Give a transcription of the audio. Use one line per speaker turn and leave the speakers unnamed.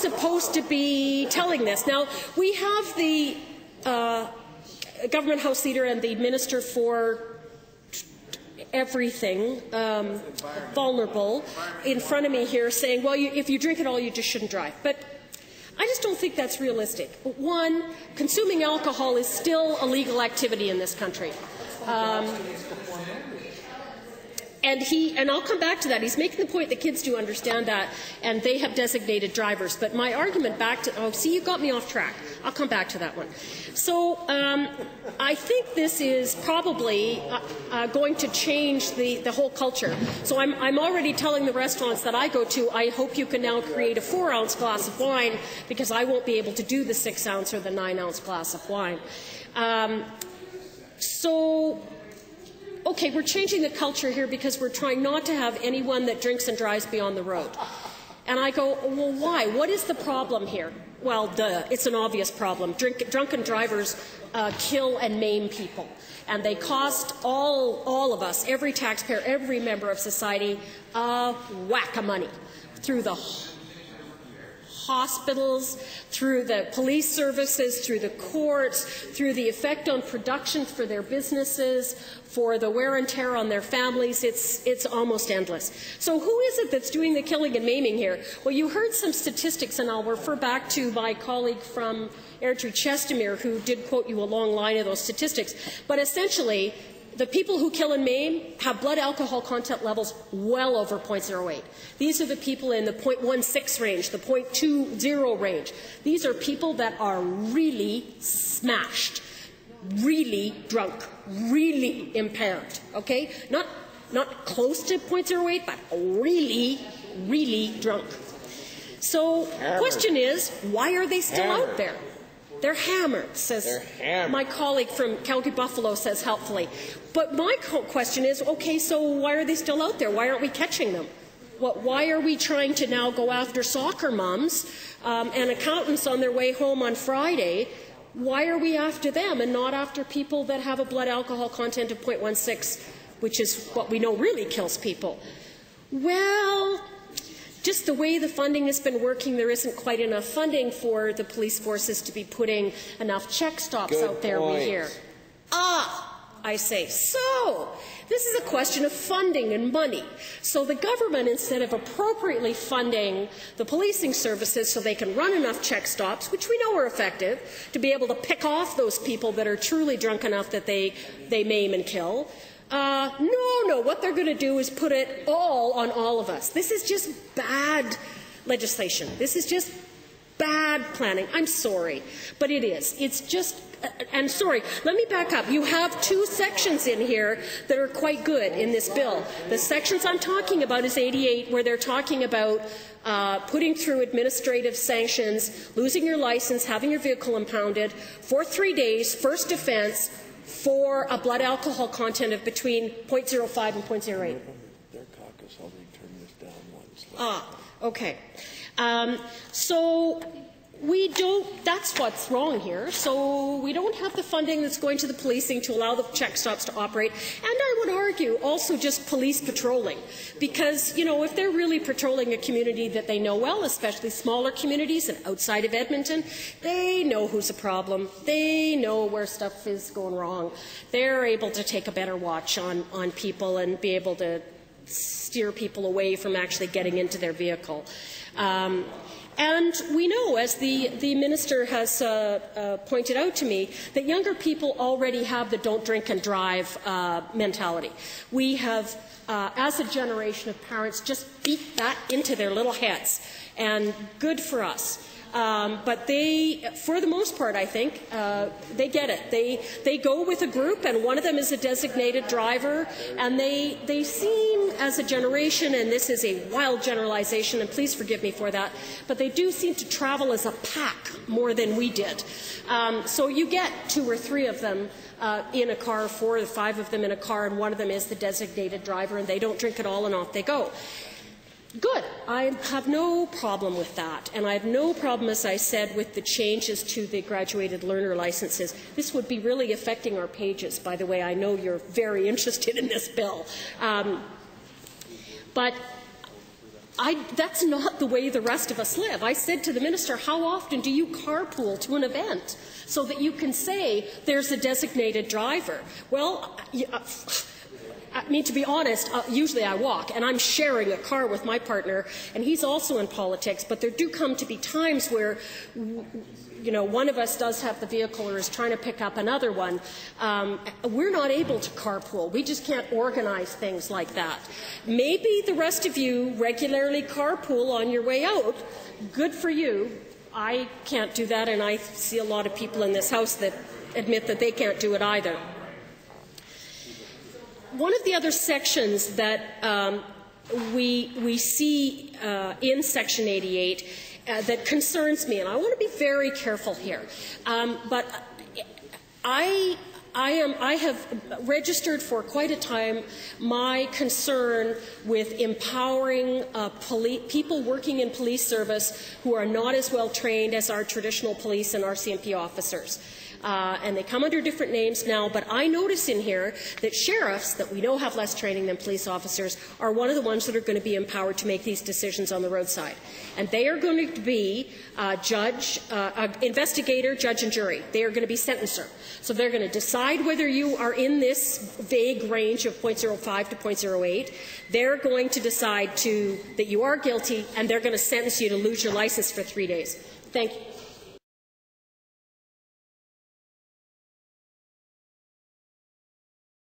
supposed to be telling this? Now, we have the government House Leader and the Minister for everything vulnerable in front of me here saying, well, if you drink it all, you just shouldn't drive. But I just don't think that's realistic. One, consuming alcohol is still a legal activity in this country. And I'll come back to that. He's making the point that kids do understand that, and they have designated drivers. But my argument back to, oh, see, you got me off track. I'll come back to that one. So I think this is probably going to change the whole culture. So I'm already telling the restaurants that I go to, I hope you can now create a 4-ounce glass of wine, because I won't be able to do the 6-ounce or the 9-ounce glass of wine. Okay, we're changing the culture here because we're trying not to have anyone that drinks and drives be on the road. And I go, well, why? What is the problem here? Well, duh, it's an obvious problem. Drunken drivers kill and maim people. And they cost all of us, every taxpayer, every member of society, a whack of money through the hospitals, through the police services, through the courts, through the effect on production for their businesses, for the wear and tear on their families. It's almost endless. So who is it that's doing the killing and maiming here? Well, you heard some statistics, and I'll refer back to my colleague from Airdrie Chestermere, who did quote you a long line of those statistics. But essentially, the people who kill and maim have blood alcohol content levels well over 0.08. These are the people in the 0.16 range, the 0.20 range. These are people that are really smashed, really drunk, really impaired, okay? Not close to 0.08, but really, really drunk. So the question is, why are they still out there? They're hammered, says my colleague from Calgary Buffalo says helpfully. But my question is, okay, so why are they still out there? Why aren't we catching them? Why are we trying to now go after soccer moms and accountants on their way home on Friday? Why are we after them and not after people that have a blood alcohol content of 0.16, which is what we know really kills people? Well, just the way the funding has been working, there isn't quite enough funding for the police forces to be putting enough check stops out there, we hear. I say, so this is a question of funding and money. So the government, instead of appropriately funding the policing services so they can run enough check stops, which we know are effective, to be able to pick off those people that are truly drunk enough that they maim and kill, no, what they're going to do is put it all on all of us. This is just bad legislation. This is just bad planning. I'm sorry, but it is. It's just, and sorry, let me back up. You have two sections in here that are quite good in this bill. The sections I'm talking about is 88, where they're talking about putting through administrative sanctions, losing your license, having your vehicle impounded for 3 days, first offence, for a blood alcohol content of between 0.05 and 0.08.
Their caucus already turned this down once.
Okay. So we don't, that's what's wrong here. So we don't have the funding that's going to the policing to allow the check stops to operate. And I would argue also just police patrolling. Because, you know, if they're really patrolling a community that they know well, especially smaller communities and outside of Edmonton, they know who's a problem. They know where stuff is going wrong. They're able to take a better watch on people and be able to steer people away from actually getting into their vehicle. And we know, as the minister has pointed out to me, that younger people already have the don't drink and drive mentality. We have, as a generation of parents, just beat that into their little heads, and good for us. But they, for the most part, I think, they get it. They go with a group, and one of them is a designated driver, and they seem, as a generation, and this is a wild generalization, and please forgive me for that, but they do seem to travel as a pack more than we did. So you get 2 or 3 of them in a car, 4 or 5 of them in a car, and one of them is the designated driver, and they don't drink at all, and off they go. Good. I have no problem with that. And I have no problem, as I said, with the changes to the graduated learner licenses. This would be really affecting our pages, by the way. I know you're very interested in this bill. But that's not the way the rest of us live. I said to the minister, how often do you carpool to an event so that you can say there's a designated driver? Well, I mean, to be honest, usually I walk, and I'm sharing a car with my partner, and he's also in politics, but there do come to be times where, you know, one of us does have the vehicle or is trying to pick up another one. We're not able to carpool. We just can't organize things like that. Maybe the rest of you regularly carpool on your way out. Good for you. I can't do that, and I see a lot of people in this house that admit that they can't do it either. One of the other sections that we see in Section 88 that concerns me, and I want to be very careful here, but I have registered for quite a time my concern with empowering people working in police service who are not as well trained as our traditional police and RCMP officers. And they come under different names now, but I notice in here that sheriffs, that we know have less training than police officers, are one of the ones that are going to be empowered to make these decisions on the roadside. And they are going to be judge, investigator, judge, and jury. They are going to be sentencer. So they're going to decide whether you are in this vague range of 0.05 to 0.08. They're going to decide that you are guilty, and they're going to sentence you to lose your license for 3 days. Thank you.